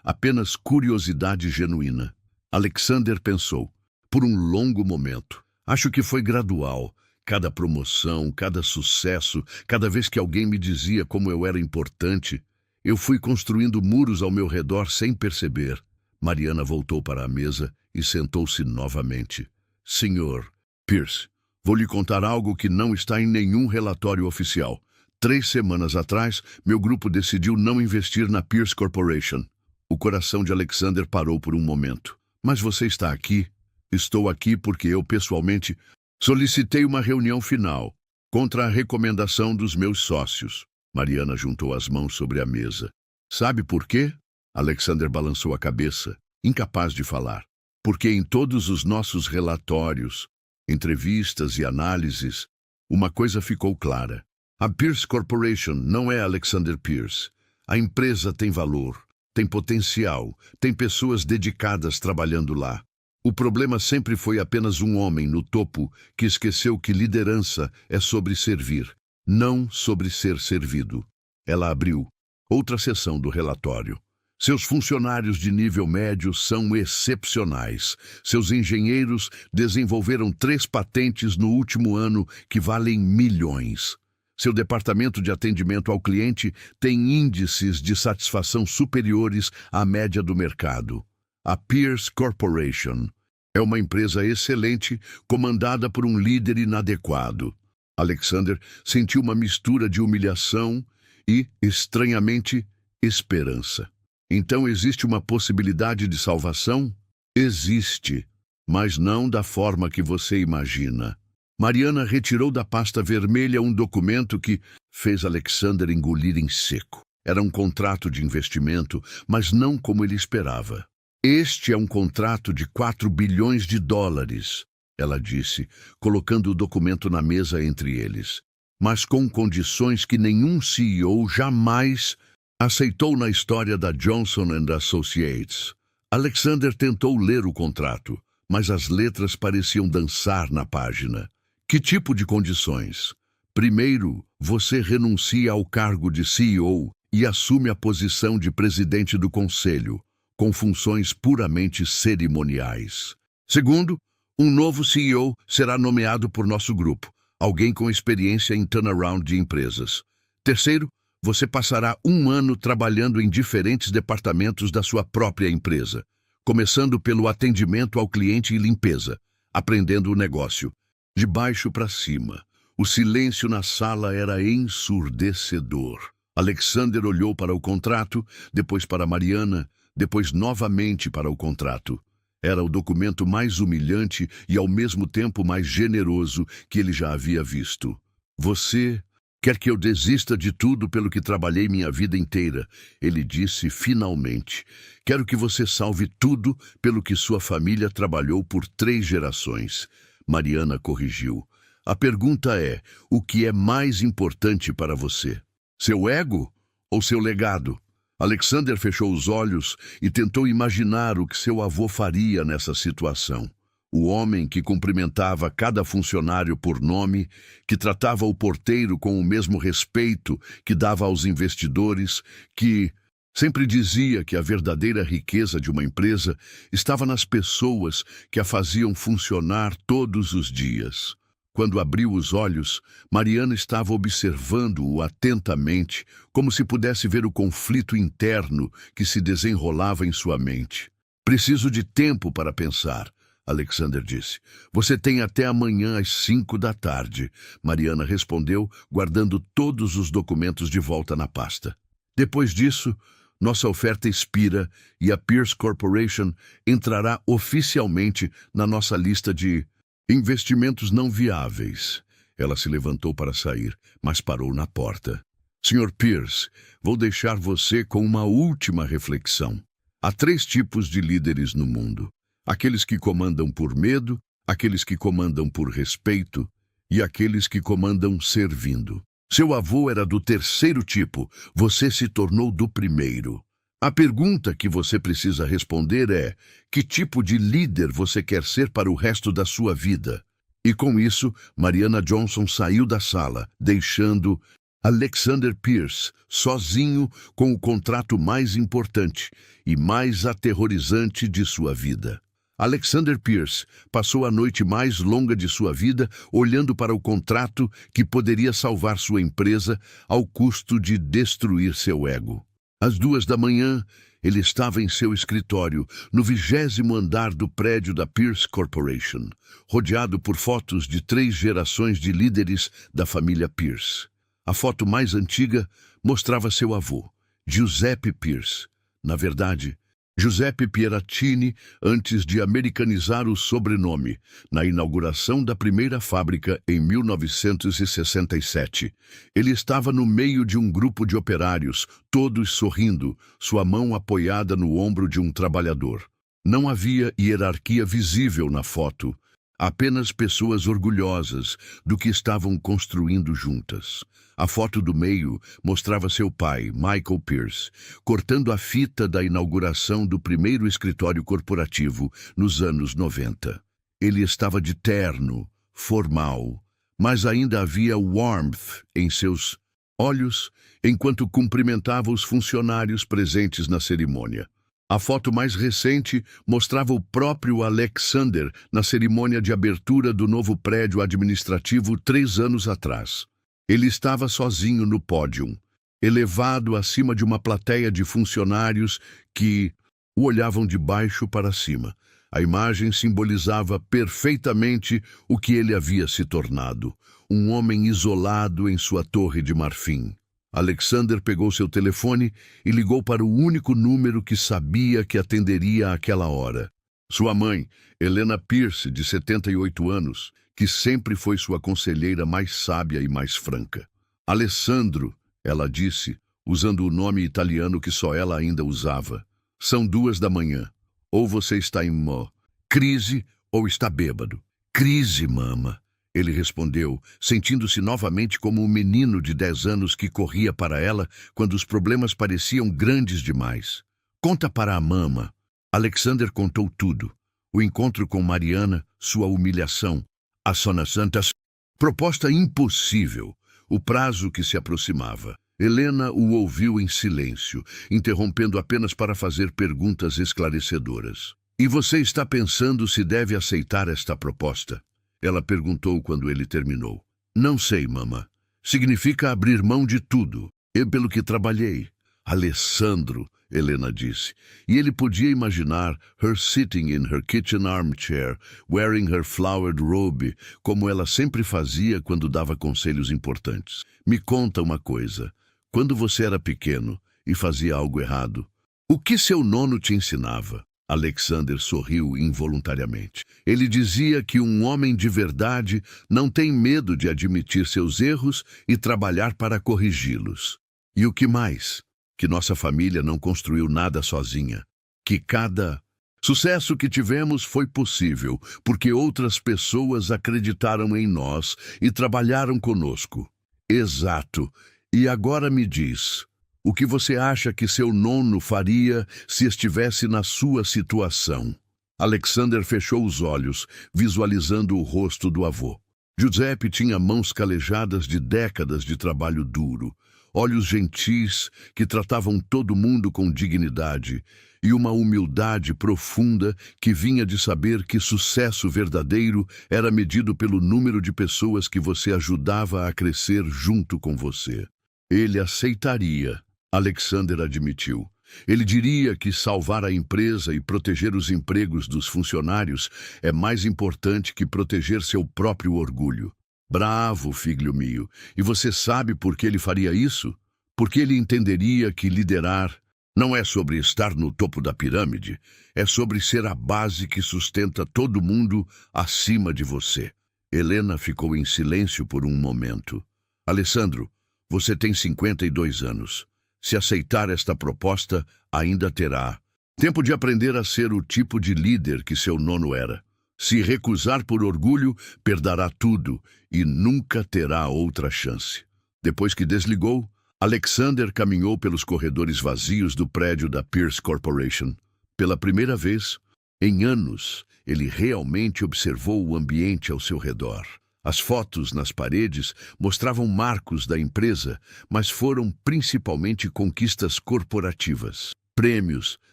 apenas curiosidade genuína. Alexander pensou, por um longo momento. Acho que foi gradual. Cada promoção, cada sucesso, cada vez que alguém me dizia como eu era importante, eu fui construindo muros ao meu redor sem perceber. Mariana voltou para a mesa e sentou-se novamente. Senhor Pierce, vou lhe contar algo que não está em nenhum relatório oficial. 3 semanas atrás, meu grupo decidiu não investir na Pierce Corporation. O coração de Alexander parou por um momento. Mas você está aqui? Estou aqui porque eu, pessoalmente, solicitei uma reunião final, contra a recomendação dos meus sócios. Mariana juntou as mãos sobre a mesa. Sabe por quê? Alexander balançou a cabeça, incapaz de falar. Porque em todos os nossos relatórios, entrevistas e análises, uma coisa ficou clara. A Pierce Corporation não é Alexander Pierce. A empresa tem valor, tem potencial, tem pessoas dedicadas trabalhando lá. O problema sempre foi apenas um homem no topo que esqueceu que liderança é sobre servir, não sobre ser servido. Ela abriu outra seção do relatório. Seus funcionários de nível médio são excepcionais. Seus engenheiros desenvolveram 3 patentes no último ano que valem milhões. Seu departamento de atendimento ao cliente tem índices de satisfação superiores à média do mercado. A Pierce Corporation é uma empresa excelente, comandada por um líder inadequado. Alexander sentiu uma mistura de humilhação e, estranhamente, esperança. Então existe uma possibilidade de salvação? Existe, mas não da forma que você imagina. Mariana retirou da pasta vermelha um documento que fez Alexander engolir em seco. Era um contrato de investimento, mas não como ele esperava. Este é um contrato de 4 bilhões de dólares, ela disse, colocando o documento na mesa entre eles, mas com condições que nenhum CEO jamais aceitou na história da Johnson & Associates. Alexander tentou ler o contrato, mas as letras pareciam dançar na página. Que tipo de condições? Primeiro, você renuncia ao cargo de CEO e assume a posição de presidente do conselho, com funções puramente cerimoniais. Segundo, um novo CEO será nomeado por nosso grupo, alguém com experiência em turnaround de empresas. Terceiro, você passará 1 ano trabalhando em diferentes departamentos da sua própria empresa, começando pelo atendimento ao cliente e limpeza, aprendendo o negócio. De baixo para cima, o silêncio na sala era ensurdecedor. Alexander olhou para o contrato, depois para Mariana, depois novamente para o contrato. Era o documento mais humilhante e ao mesmo tempo mais generoso que ele já havia visto. Você quer que eu desista de tudo pelo que trabalhei minha vida inteira, ele disse finalmente. Quero que você salve tudo pelo que sua família trabalhou por 3 gerações. Mariana corrigiu. A pergunta é, o que é mais importante para você? Seu ego ou seu legado? Alexander fechou os olhos e tentou imaginar o que seu avô faria nessa situação. O homem que cumprimentava cada funcionário por nome, que tratava o porteiro com o mesmo respeito que dava aos investidores, que sempre dizia que a verdadeira riqueza de uma empresa estava nas pessoas que a faziam funcionar todos os dias. Quando abriu os olhos, Mariana estava observando-o atentamente, como se pudesse ver o conflito interno que se desenrolava em sua mente. Preciso de tempo para pensar, Alexander disse. Você tem até amanhã às 5 da tarde, Mariana respondeu, guardando todos os documentos de volta na pasta. Depois disso, nossa oferta expira e a Pierce Corporation entrará oficialmente na nossa lista de investimentos não viáveis. Ela se levantou para sair, mas parou na porta. Sr. Pierce, vou deixar você com uma última reflexão. Há 3 tipos de líderes no mundo. Aqueles que comandam por medo, aqueles que comandam por respeito e aqueles que comandam servindo. Seu avô era do 3º tipo, você se tornou do 1º. A pergunta que você precisa responder é: que tipo de líder você quer ser para o resto da sua vida? E com isso, Mariana Johnson saiu da sala, deixando Alexander Pierce sozinho com o contrato mais importante e mais aterrorizante de sua vida. Alexander Pierce passou a noite mais longa de sua vida olhando para o contrato que poderia salvar sua empresa ao custo de destruir seu ego. Às 2 da manhã, ele estava em seu escritório, no 20º andar do prédio da Pierce Corporation, rodeado por fotos de 3 gerações de líderes da família Pierce. A foto mais antiga mostrava seu avô, Giuseppe Pierce. Na verdade, Giuseppe Pierattini, antes de americanizar o sobrenome, na inauguração da primeira fábrica em 1967. Ele estava no meio de um grupo de operários, todos sorrindo, sua mão apoiada no ombro de um trabalhador. Não havia hierarquia visível na foto, apenas pessoas orgulhosas do que estavam construindo juntas. A foto do meio mostrava seu pai, Michael Pierce, cortando a fita da inauguração do primeiro escritório corporativo nos anos 90. Ele estava de terno, formal, mas ainda havia warmth em seus olhos enquanto cumprimentava os funcionários presentes na cerimônia. A foto mais recente mostrava o próprio Alexander na cerimônia de abertura do novo prédio administrativo 3 anos atrás. Ele estava sozinho no pódio, elevado acima de uma plateia de funcionários que o olhavam de baixo para cima. A imagem simbolizava perfeitamente o que ele havia se tornado, um homem isolado em sua torre de marfim. Alexander pegou seu telefone e ligou para o único número que sabia que atenderia àquela hora. Sua mãe, Helena Pierce, de 78 anos, que sempre foi sua conselheira mais sábia e mais franca. Alessandro, ela disse, usando o nome italiano que só ela ainda usava. São 2 da manhã. Ou você está em uma crise ou está bêbado. Crise, mama. Ele respondeu, sentindo-se novamente como um menino de 10 anos que corria para ela quando os problemas pareciam grandes demais. Conta para a mama. Alexander contou tudo. O encontro com Mariana, sua humilhação, a Zona Santas, proposta impossível, o prazo que se aproximava. Helena o ouviu em silêncio, interrompendo apenas para fazer perguntas esclarecedoras. E você está pensando se deve aceitar esta proposta? Ela perguntou quando ele terminou. Não sei, mama. Significa abrir mão de tudo. Pelo que trabalhei. Alessandro, Helena disse. E ele podia imaginar her sitting in her kitchen armchair, wearing her flowered robe, como ela sempre fazia quando dava conselhos importantes. Me conta uma coisa. Quando você era pequeno e fazia algo errado, o que seu nono te ensinava? Alexander sorriu involuntariamente. Ele dizia que um homem de verdade não tem medo de admitir seus erros e trabalhar para corrigi-los. E o que mais? Que nossa família não construiu nada sozinha. Que cada sucesso que tivemos foi possível porque outras pessoas acreditaram em nós e trabalharam conosco. Exato. E agora me diz, o que você acha que seu nono faria se estivesse na sua situação? Alexander fechou os olhos, visualizando o rosto do avô. Giuseppe tinha mãos calejadas de décadas de trabalho duro, olhos gentis que tratavam todo mundo com dignidade e uma humildade profunda que vinha de saber que sucesso verdadeiro era medido pelo número de pessoas que você ajudava a crescer junto com você. Ele aceitaria, Alexander admitiu, Ele diria que salvar a empresa e proteger os empregos dos funcionários é mais importante que proteger seu próprio orgulho. Bravo, filho meu. E você sabe por que ele faria isso? Porque ele entenderia que liderar não é sobre estar no topo da pirâmide, é sobre ser a base que sustenta todo mundo acima de você. Helena ficou em silêncio por um momento. Alessandro, você tem 52 anos. Se aceitar esta proposta, ainda terá tempo de aprender a ser o tipo de líder que seu nono era. Se recusar por orgulho, perderá tudo e nunca terá outra chance. Depois que desligou, Alexander caminhou pelos corredores vazios do prédio da Pierce Corporation. Pela primeira vez, em anos, ele realmente observou o ambiente ao seu redor. As fotos nas paredes mostravam marcos da empresa, mas foram principalmente conquistas corporativas. Prêmios,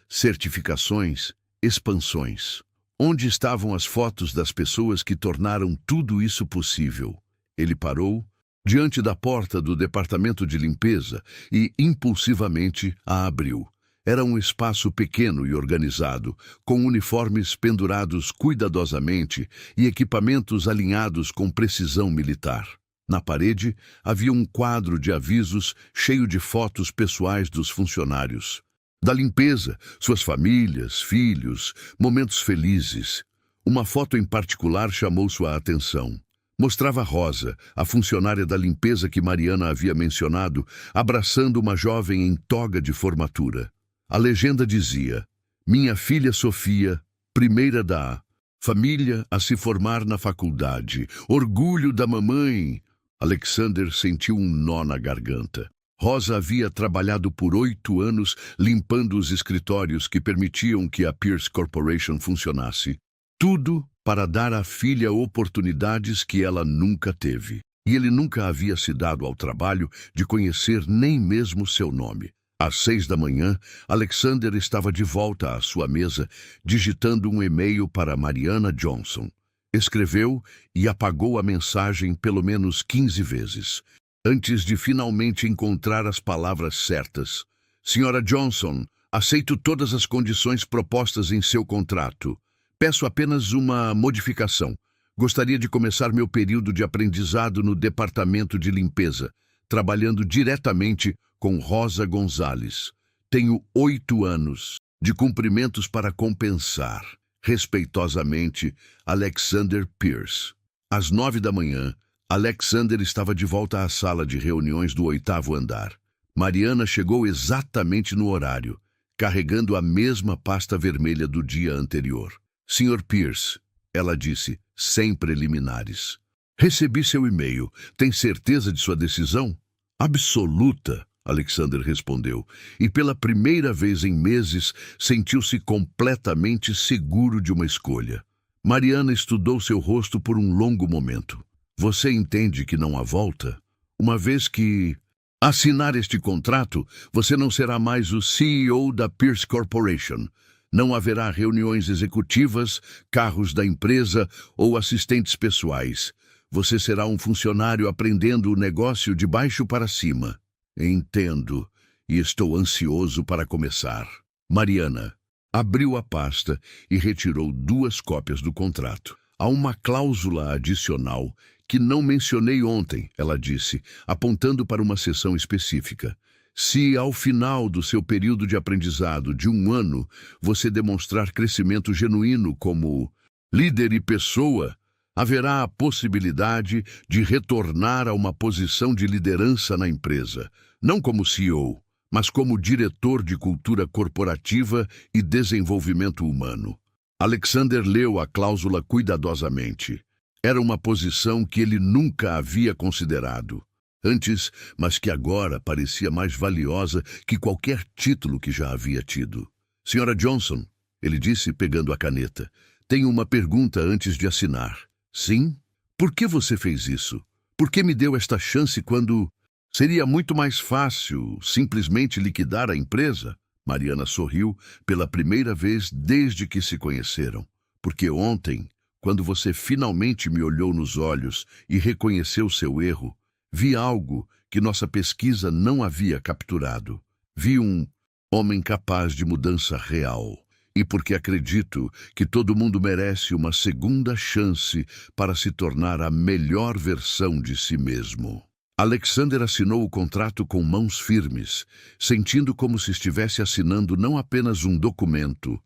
certificações, expansões. Onde estavam as fotos das pessoas que tornaram tudo isso possível? Ele parou diante da porta do departamento de limpeza e impulsivamente a abriu. Era um espaço pequeno e organizado, com uniformes pendurados cuidadosamente e equipamentos alinhados com precisão militar. Na parede havia um quadro de avisos cheio de fotos pessoais dos funcionários. Da limpeza, suas famílias, filhos, momentos felizes. Uma foto em particular chamou sua atenção. Mostrava Rosa, a funcionária da limpeza que Mariana havia mencionado, abraçando uma jovem em toga de formatura. A legenda dizia: minha filha Sofia, primeira da família a se formar na faculdade. Orgulho da mamãe. Alexander sentiu um nó na garganta. Rosa havia trabalhado por 8 anos limpando os escritórios que permitiam que a Pierce Corporation funcionasse. Tudo para dar à filha oportunidades que ela nunca teve. E ele nunca havia se dado ao trabalho de conhecer nem mesmo seu nome. Às 6 da manhã, Alexander estava de volta à sua mesa, digitando um e-mail para Mariana Johnson. Escreveu e apagou a mensagem pelo menos 15 vezes, antes de finalmente encontrar as palavras certas. Senhora Johnson, aceito todas as condições propostas em seu contrato. Peço apenas uma modificação. Gostaria de começar meu período de aprendizado no departamento de limpeza, trabalhando diretamente com Rosa Gonzalez. Tenho 8 anos de cumprimentos para compensar. Respeitosamente, Alexander Pierce. Às 9 da manhã, Alexander estava de volta à sala de reuniões do 8º andar. Mariana chegou exatamente no horário, carregando a mesma pasta vermelha do dia anterior. Sr. Pierce, ela disse, sem preliminares. Recebi seu e-mail. Tem certeza de sua decisão? Absoluta, Alexander respondeu, e pela primeira vez em meses sentiu-se completamente seguro de uma escolha. Mariana estudou seu rosto por um longo momento. Você entende que não há volta? Uma vez que assinar este contrato, você não será mais o CEO da Pierce Corporation. Não haverá reuniões executivas, carros da empresa ou assistentes pessoais. Você será um funcionário aprendendo o negócio de baixo para cima. Entendo, e estou ansioso para começar. Mariana abriu a pasta e retirou 2 cópias do contrato. Há uma cláusula adicional que não mencionei ontem, ela disse, apontando para uma seção específica. Se, ao final do seu período de aprendizado de 1 ano, você demonstrar crescimento genuíno como líder e pessoa, haverá a possibilidade de retornar a uma posição de liderança na empresa, não como CEO, mas como diretor de cultura corporativa e desenvolvimento humano. Alexander leu a cláusula cuidadosamente. Era uma posição que ele nunca havia considerado antes, mas que agora parecia mais valiosa que qualquer título que já havia tido. Senhora Johnson, ele disse pegando a caneta, tenho uma pergunta antes de assinar. Sim? Por que você fez isso? Por que me deu esta chance quando seria muito mais fácil simplesmente liquidar a empresa? Mariana sorriu pela primeira vez desde que se conheceram. Porque ontem, quando você finalmente me olhou nos olhos e reconheceu seu erro, vi algo que nossa pesquisa não havia capturado. Vi um homem capaz de mudança real. E porque acredito que todo mundo merece uma segunda chance para se tornar a melhor versão de si mesmo. Alexander assinou o contrato com mãos firmes, sentindo como se estivesse assinando não apenas um documento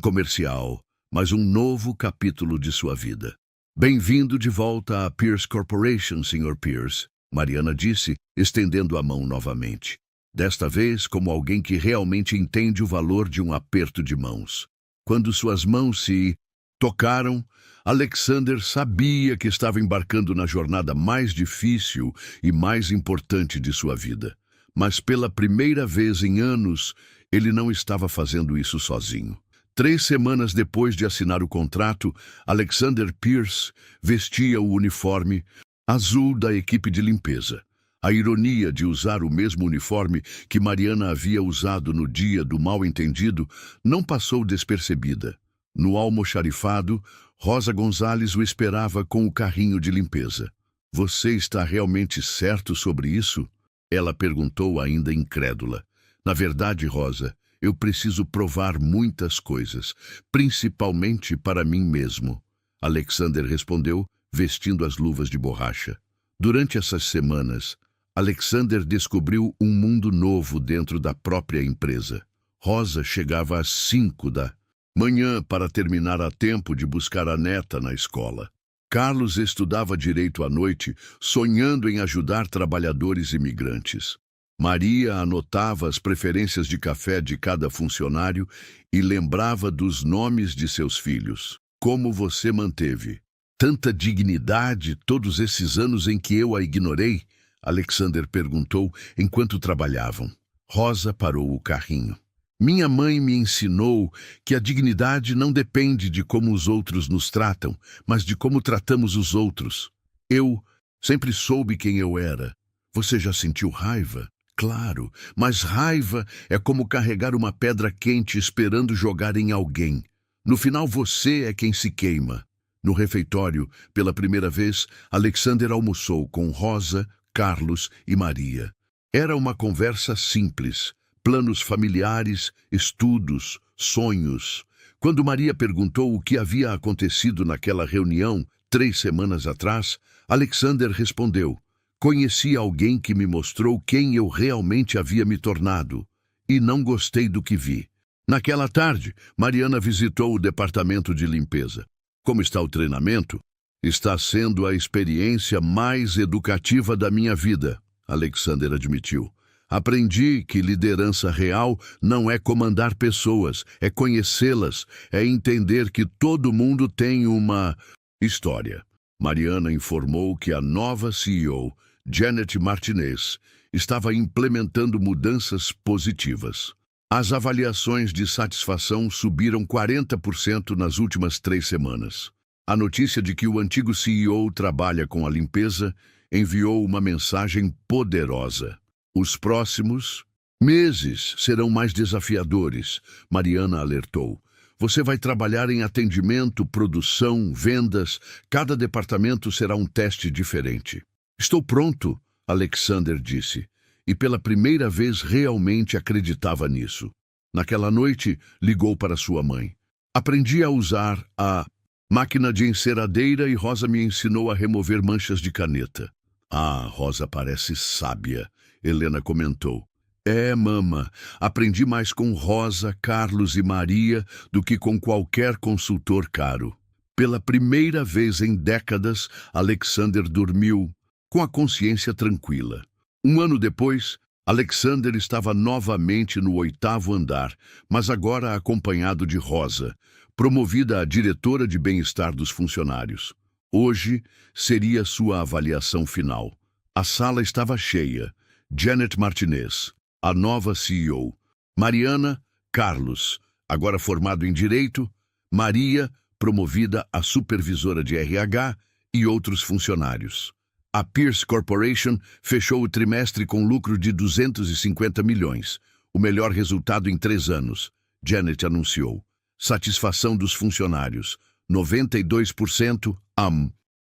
comercial, mas um novo capítulo de sua vida. Bem-vindo de volta à Pierce Corporation, Sr. Pierce, Mariana disse, estendendo a mão novamente. Desta vez como alguém que realmente entende o valor de um aperto de mãos. Quando suas mãos se tocaram, Alexander sabia que estava embarcando na jornada mais difícil e mais importante de sua vida. Mas pela primeira vez em anos, ele não estava fazendo isso sozinho. 3 semanas depois de assinar o contrato, Alexander Pierce vestia o uniforme azul da equipe de limpeza. A ironia de usar o mesmo uniforme que Mariana havia usado no dia do mal-entendido não passou despercebida. No almoxarifado, Rosa Gonzalez o esperava com o carrinho de limpeza. "Você está realmente certo sobre isso?" Ela perguntou ainda incrédula. "Na verdade, Rosa, eu preciso provar muitas coisas, principalmente para mim mesmo." Alexander respondeu, vestindo as luvas de borracha. Durante essas semanas, Alexander descobriu um mundo novo dentro da própria empresa. Rosa chegava às 5 da manhã para terminar a tempo de buscar a neta na escola. Carlos estudava direito à noite, sonhando em ajudar trabalhadores imigrantes. Maria anotava as preferências de café de cada funcionário e lembrava dos nomes de seus filhos. "Como você manteve tanta dignidade todos esses anos em que eu a ignorei?" Alexander perguntou enquanto trabalhavam. Rosa parou o carrinho. "Minha mãe me ensinou que a dignidade não depende de como os outros nos tratam, mas de como tratamos os outros. Eu sempre soube quem eu era. Você já sentiu raiva? Claro, mas raiva é como carregar uma pedra quente esperando jogar em alguém. No final você é quem se queima." No refeitório, pela primeira vez, Alexander almoçou com Rosa, Carlos e Maria. Era uma conversa simples, planos familiares, estudos, sonhos. Quando Maria perguntou o que havia acontecido naquela reunião 3 semanas atrás, Alexander respondeu: "Conheci alguém que me mostrou quem eu realmente havia me tornado, e não gostei do que vi." Naquela tarde, Mariana visitou o departamento de limpeza. "Como está o treinamento?" "Está sendo a experiência mais educativa da minha vida", Alexander admitiu. "Aprendi que liderança real não é comandar pessoas, é conhecê-las, é entender que todo mundo tem uma história." Mariana informou que a nova CEO, Janet Martinez, estava implementando mudanças positivas. As avaliações de satisfação subiram 40% nas últimas 3 semanas. A notícia de que o antigo CEO trabalha com a limpeza enviou uma mensagem poderosa. "Os próximos meses serão mais desafiadores", Mariana alertou. "Você vai trabalhar em atendimento, produção, vendas. Cada departamento será um teste diferente." "Estou pronto", Alexander disse, e pela primeira vez realmente acreditava nisso. Naquela noite, ligou para sua mãe. "Aprendi a usar a máquina de enceradeira e Rosa me ensinou a remover manchas de caneta." "Ah, Rosa parece sábia", Helena comentou. "É, mama, aprendi mais com Rosa, Carlos e Maria do que com qualquer consultor caro." Pela primeira vez em décadas, Alexander dormiu com a consciência tranquila. 1 ano depois, Alexander estava novamente no 8º andar, mas agora acompanhado de Rosa, promovida a diretora de bem-estar dos funcionários. Hoje seria sua avaliação final. A sala estava cheia. Janet Martinez, a nova CEO. Mariana, Carlos, agora formado em Direito. Maria, promovida a supervisora de RH, e outros funcionários. A Pierce Corporation fechou o trimestre com lucro de 250 milhões, o melhor resultado em 3 anos, Janet anunciou. Satisfação dos funcionários, 92%,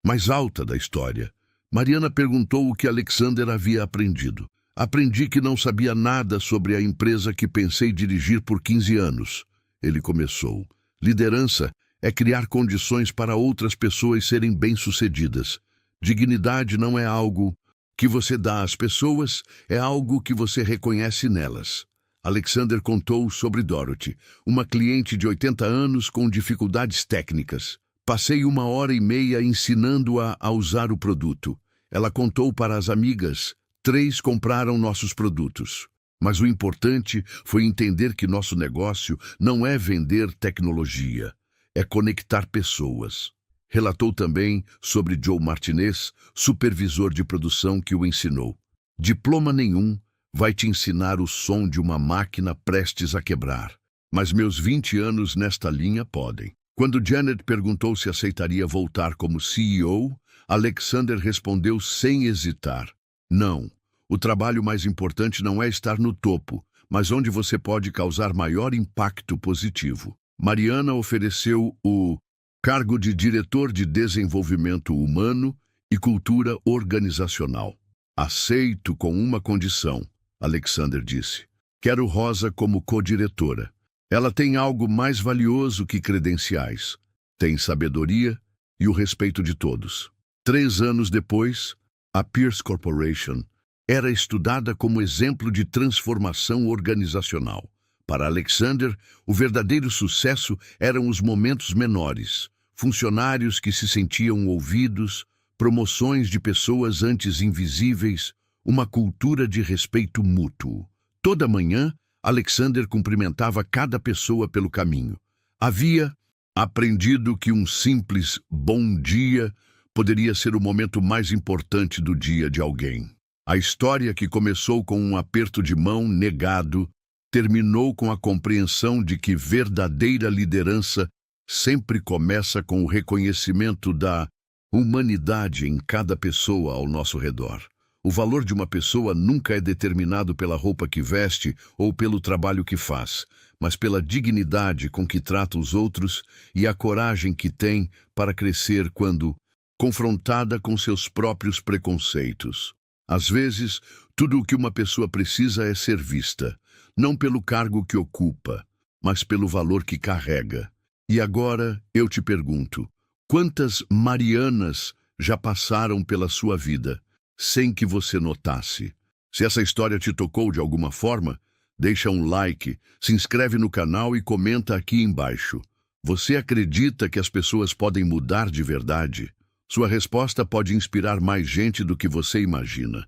mais alta da história. Mariana perguntou o que Alexander havia aprendido. Aprendi que não sabia nada sobre a empresa que pensei dirigir por 15 anos. Ele começou. Liderança é criar condições para outras pessoas serem bem-sucedidas. Dignidade não é algo que você dá às pessoas, é algo que você reconhece nelas. Alexander contou sobre Dorothy, uma cliente de 80 anos com dificuldades técnicas. Passei 1h30 ensinando-a a usar o produto. Ela contou para as amigas. 3 compraram nossos produtos. Mas o importante foi entender que nosso negócio não é vender tecnologia, é conectar pessoas. Relatou também sobre Joe Martinez, supervisor de produção que o ensinou. Diploma nenhum vai te ensinar o som de uma máquina prestes a quebrar. Mas meus 20 anos nesta linha podem. Quando Janet perguntou se aceitaria voltar como CEO, Alexander respondeu sem hesitar. Não. O trabalho mais importante não é estar no topo, mas onde você pode causar maior impacto positivo. Mariana ofereceu o cargo de diretor de desenvolvimento humano e cultura organizacional. Aceito com uma condição, Alexander disse. Quero Rosa como co-diretora. Ela tem algo mais valioso que credenciais. Tem sabedoria e o respeito de todos. 3 anos depois, a Pierce Corporation era estudada como exemplo de transformação organizacional. Para Alexander, o verdadeiro sucesso eram os momentos menores, funcionários que se sentiam ouvidos, promoções de pessoas antes invisíveis, uma cultura de respeito mútuo. Toda manhã, Alexander cumprimentava cada pessoa pelo caminho. Havia aprendido que um simples bom dia poderia ser o momento mais importante do dia de alguém. A história, que começou com um aperto de mão negado, terminou com a compreensão de que verdadeira liderança sempre começa com o reconhecimento da humanidade em cada pessoa ao nosso redor. O valor de uma pessoa nunca é determinado pela roupa que veste ou pelo trabalho que faz, mas pela dignidade com que trata os outros e a coragem que tem para crescer quando confrontada com seus próprios preconceitos. Às vezes, tudo o que uma pessoa precisa é ser vista, não pelo cargo que ocupa, mas pelo valor que carrega. E agora eu te pergunto, quantas Marianas já passaram pela sua vida sem que você notasse? Se essa história te tocou de alguma forma, deixa um like, se inscreve no canal e comenta aqui embaixo. Você acredita que as pessoas podem mudar de verdade? Sua resposta pode inspirar mais gente do que você imagina.